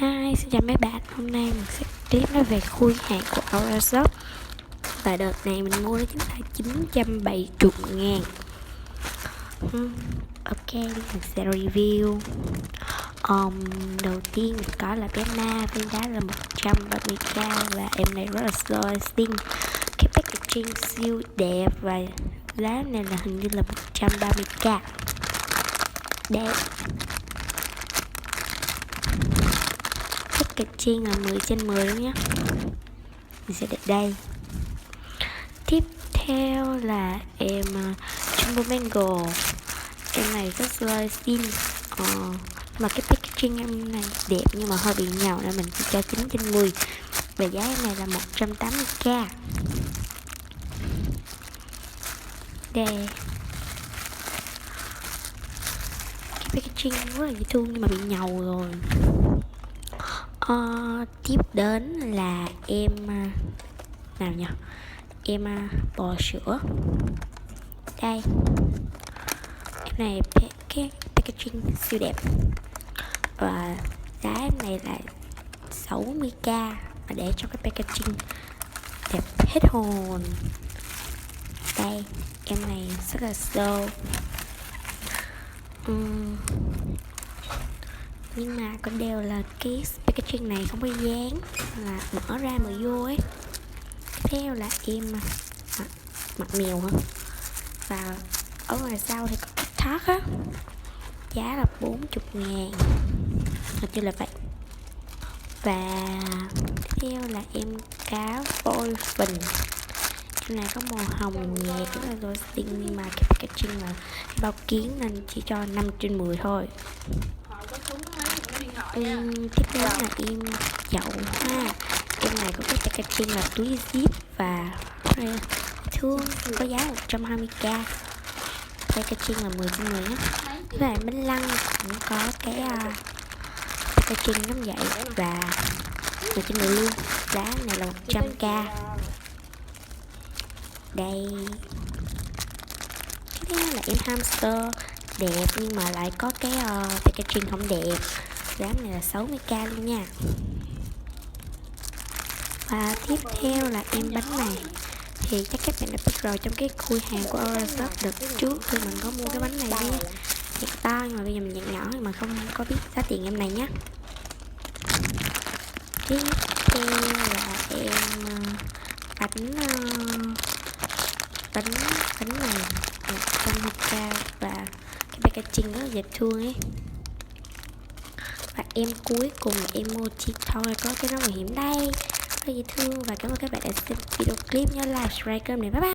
Hi, xin chào mấy bạn. Hôm nay mình sẽ tiếp nói về khui hàng của Aura Shop. Và đợt này mình mua nó chính là 970.000. Ok, mình sẽ review. Đầu tiên mình có là bé ma, viên đá là 130k và em này rất là slow xinh. Cái packaging siêu đẹp và giá này là hình như là 130k. Đẹp. Packaging là 10/10 luôn nhé. Mình sẽ để đây. Tiếp theo là em Jumbo Mango. Em này rất là xinh. Mà cái packaging em này đẹp nhưng mà hơi bị nhàu nên mình chỉ cho 9/10. Và giá em này là 180k. Đây. Cái packaging rất là dễ thương nhưng mà bị nhàu rồi. Tiếp đến là em nào nhỉ? Em bò sữa. Đây. Em này cái packaging siêu đẹp. Và giá em này là 60k. Và để cho cái packaging đẹp hết hồn. Đây, em này rất là slow. Nhưng mà có điều là cái packaging này không có dán, là mở ra mà vô ấy. Tiếp theo là em mặt mèo hả? Và ở ngoài sau thì có cái thắt á, giá là 40.000, hình như là vậy. Và tiếp theo là em cá phôi phình. Em này có màu hồng nhạt rất là rose xinh, nhưng mà cái packaging là bao kiến nên chỉ cho 5/10 thôi. Tiếp theo là em chậu ha. Em này có cái packaging là túi zip và thương, có giá 120k. Packaging là 10/10 nhé. Với lại bánh lăng cũng có cái packaging giống vậy và 10/10 luôn. Giá này là 100k. Đây. Tiếp theo là em hamster đẹp nhưng mà lại có cái packaging không đẹp. Giá này là 60k luôn nha. Và tiếp theo là em bánh này. Thì chắc các bạn đã biết rồi, trong cái khui hàng của Aura Shop đợt trước thì mình có mua cái bánh này đi, nhạc to nhưng mà bây giờ mình nhạc nhỏ nhưng mà không có biết giá tiền em này nhé. Tiếp theo là em bánh này 120k và cái packaging rất là dễ thương ấy. Và em cuối cùng là emoji thôi, có cái nón bảo hiểm đây, rất là dễ thương. Và cảm ơn các bạn đã xem video clip, nhớ like, subscribe kênh này, bye bye.